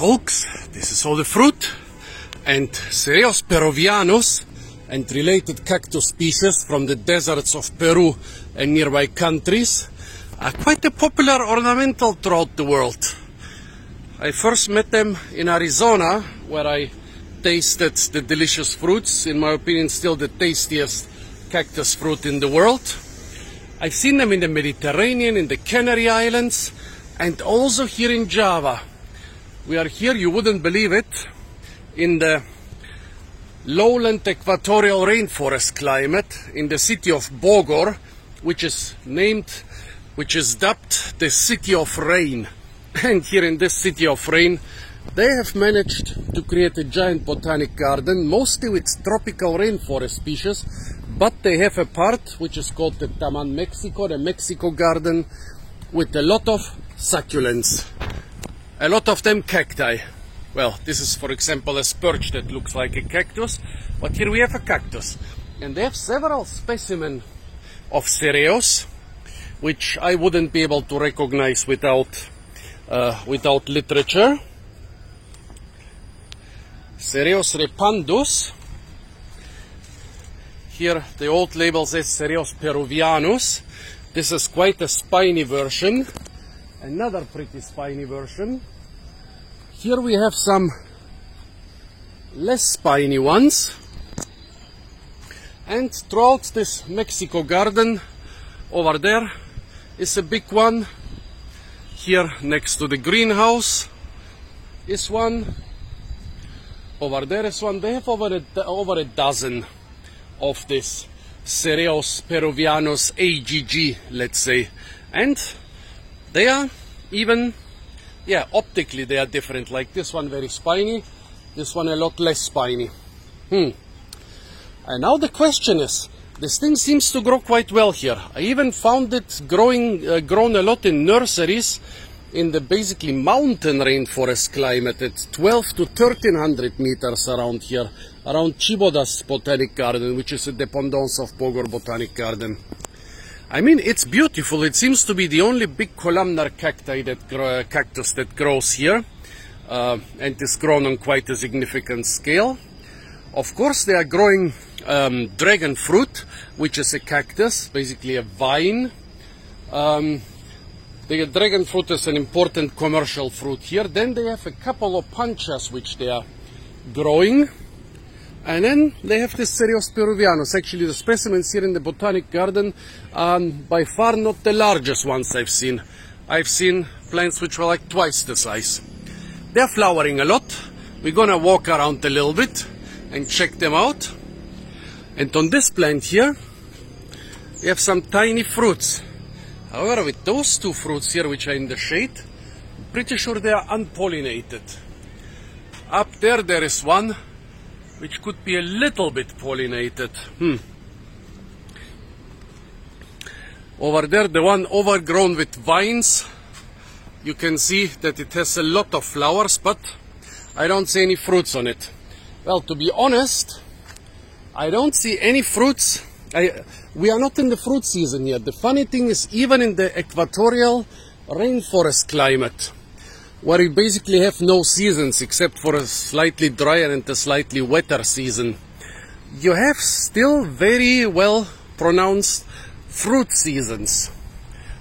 Folks, this is all the fruit and Cereus peruvianus and related cactus species from the deserts of Peru and nearby countries are quite a popular ornamental throughout the world. I first met them in Arizona, where I tasted the delicious fruits, in my opinion still the tastiest cactus fruit in the world. I've seen them in the Mediterranean, in the Canary Islands, and also here in Java. We are here, you wouldn't believe it, in the lowland equatorial rainforest climate in the city of Bogor, which is dubbed the City of Rain. And here in this City of Rain, they have managed to create a giant botanic garden, mostly with tropical rainforest species, but they have a part which is called the Taman Mexico, the Mexico Garden, with a lot of succulents. A lot of them cacti. Well, this is for example a spurge that looks like a cactus, but here we have a cactus. And they have several specimens of Cereus, which I wouldn't be able to recognize without literature. Cereus repandus. Here the old label says Cereus peruvianus. This is quite a spiny version. Another pretty spiny version. Here we have some less spiny ones. And throughout this Mexico garden, over there is a big one. Here next to the greenhouse is one. Over there is one. They have over a dozen of this Cereus peruvianus AGG, let's say. And they are even, optically they are different. Like this one very spiny, this one a lot less spiny. And now the question is, this thing seems to grow quite well here. I even found it grown a lot in nurseries in the basically mountain rainforest climate at 12 to 1300 meters around here, around Chibodas Botanic Garden, which is a dependence of Bogor Botanic Garden. I mean, it's beautiful. It seems to be the only big columnar cactus that grows here, and is grown on quite a significant scale. Of course, they are growing dragon fruit, which is a cactus, basically a vine. The dragon fruit is an important commercial fruit here. Then they have a couple of panchas which they are growing. And then they have the Cereus peruvianus. Actually, the specimens here in the Botanic Garden are by far not the largest ones I've seen. I've seen plants which were like twice the size. They're flowering a lot. We're gonna walk around a little bit and check them out. And on this plant here, we have some tiny fruits. However, with those two fruits here, which are in the shade, I'm pretty sure they are unpollinated. Up there, there is one which could be a little bit pollinated. Over there, the one overgrown with vines, you can see that it has a lot of flowers, but I don't see any fruits on it. Well, to be honest, I don't see any fruits. We are not in the fruit season yet. The funny thing is, even in the equatorial rainforest climate, where you basically have no seasons except for a slightly drier and a slightly wetter season, you have still very well pronounced fruit seasons.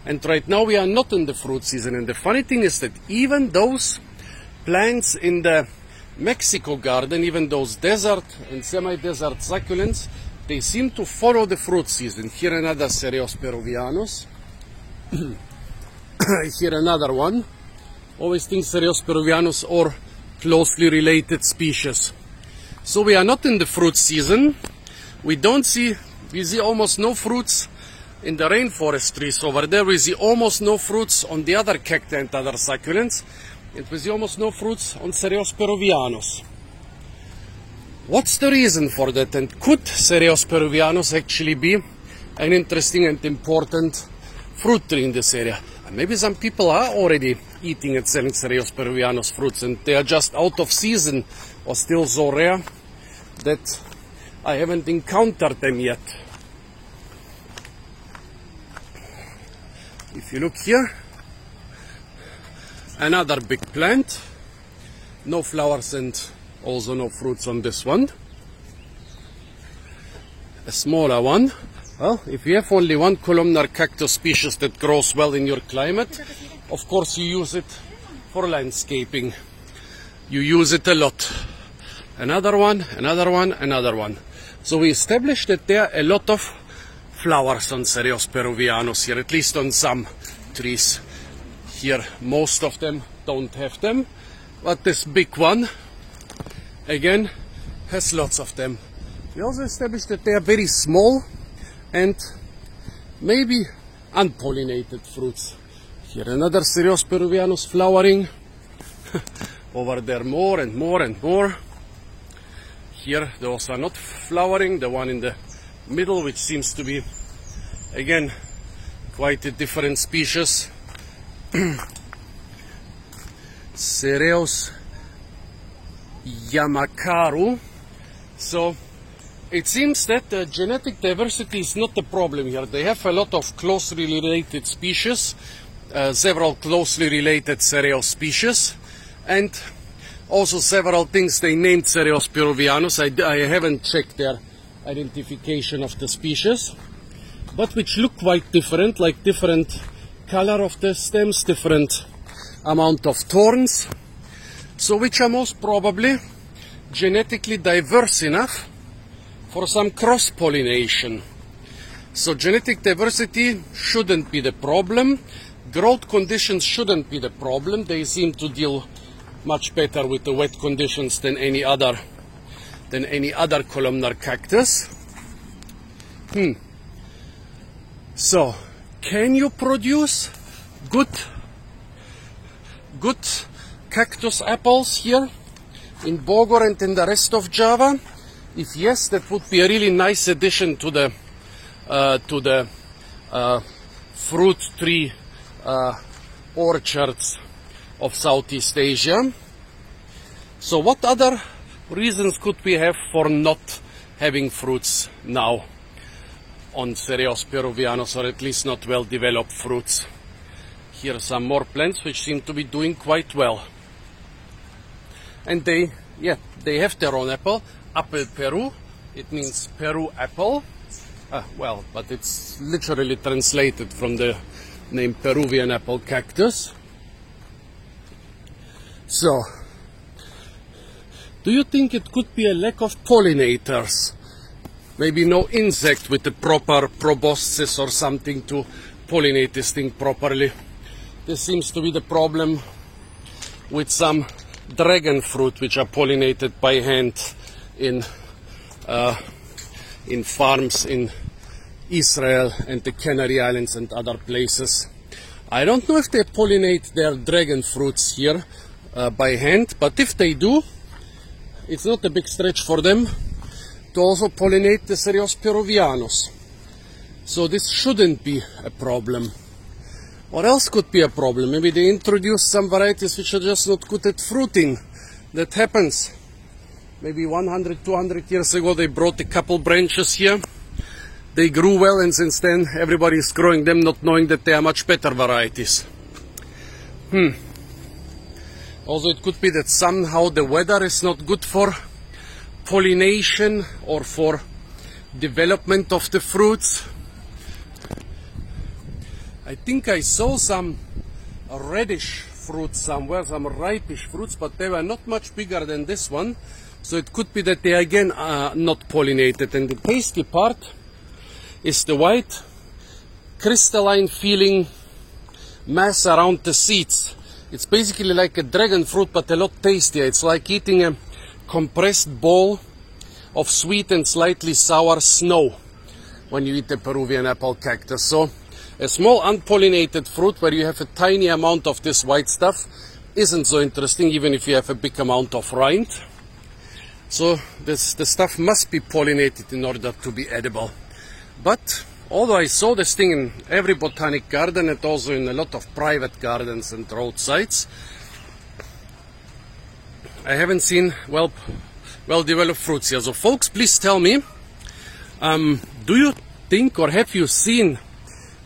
And right now we are not in the fruit season. And the funny thing is that even those plants in the Mexico garden, even those desert and semi-desert succulents, they seem to follow the fruit season. Here another Cereus peruvianus. Here another one. Always think Cereus peruvianus or closely related species. So we are not in the fruit season. We see almost no fruits in the rainforest trees over there. We see almost no fruits on the other cacti and other succulents. And we see almost no fruits on Cereus peruvianus. What's the reason for that? And could Cereus peruvianus actually be an interesting and important fruit tree in this area? And maybe some people are already eating and selling Cereus peruvianus fruits, and they are just out of season or still so rare that I haven't encountered them yet. If you look here, another big plant. No flowers and also no fruits on this one. A smaller one. Well, if you have only one columnar cactus species that grows well in your climate, of course you use it for landscaping. You use it a lot. Another one, another one, another one. So we established that there are a lot of flowers on Cereus peruvianus here, at least on some trees. Here most of them don't have them, but this big one again has lots of them. We also established that they are very small and maybe unpollinated fruits. Here another Cereus peruvianus flowering. Over there more and more and more. Here those are not flowering. The one in the middle, which seems to be again quite a different species. Cereus yamakaru. So it seems that genetic diversity is not a problem here. They have a lot of closely related species, several closely related Cereus species, and also several things they named Cereus peruvianus. I haven't checked their identification of the species, but which look quite different, like different color of the stems, different amount of thorns, so which are most probably genetically diverse enough for some cross-pollination. So genetic diversity shouldn't be the problem. Growth conditions shouldn't be the problem. They seem to deal much better with the wet conditions than any other columnar cactus. So, can you produce good cactus apples here in Bogor and in the rest of Java? If yes, that would be a really nice addition to the fruit tree orchards of Southeast Asia. So what other reasons could we have for not having fruits now on Cereus peruvianus, or at least not well developed fruits? Here are some more plants which seem to be doing quite well. And they have their own apple, Apple Peru. It means Peru apple. Well, but it's literally translated from the name Peruvian apple cactus. So, do you think it could be a lack of pollinators? Maybe no insect with the proper proboscis or something to pollinate this thing properly. This seems to be the problem with some dragon fruit which are pollinated by hand in farms in Israel and the Canary Islands and other places. I don't know if they pollinate their dragon fruits here by hand, but if they do, it's not a big stretch for them to also pollinate the Cereus peruvianus. So this shouldn't be a problem. What else could be a problem? Maybe they introduce some varieties which are just not good at fruiting. That happens. Maybe 100, 200 years ago they brought a couple branches here. They grew well, and since then everybody is growing them, not knowing that they are much better varieties. Also, it could be that somehow the weather is not good for pollination or for development of the fruits. I think I saw some reddish fruits somewhere, some ripish fruits, but they were not much bigger than this one. So it could be that they again are not pollinated. And the tasty part is the white crystalline feeling mass around the seeds. It's basically like a dragon fruit, but a lot tastier. It's like eating a compressed ball of sweet and slightly sour snow when you eat the Peruvian apple cactus. So a small unpollinated fruit where you have a tiny amount of this white stuff isn't so interesting, even if you have a big amount of rind. So the stuff must be pollinated in order to be edible. But although I saw this thing in every botanic garden and also in a lot of private gardens and roadsides, I haven't seen well developed fruits here. So folks, please tell me, do you think, or have you seen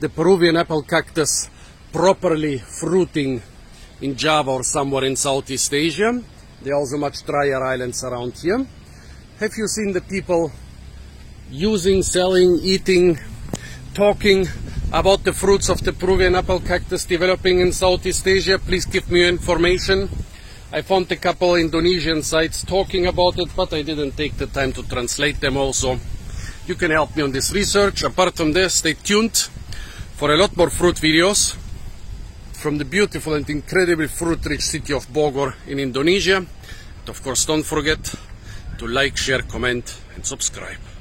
the Peruvian apple cactus properly fruiting in Java or somewhere in Southeast Asia? There are also much drier islands around here. Have you seen the people using, selling, eating, talking about the fruits of the Peruvian apple cactus developing in Southeast Asia? Please give me information. I found a couple Indonesian sites talking about it, but I didn't take the time to translate them also. You can help me on this research. Apart from this, stay tuned for a lot more fruit videos from the beautiful and incredibly fruit-rich city of Bogor in Indonesia. And of course, don't forget to like, share, comment and subscribe.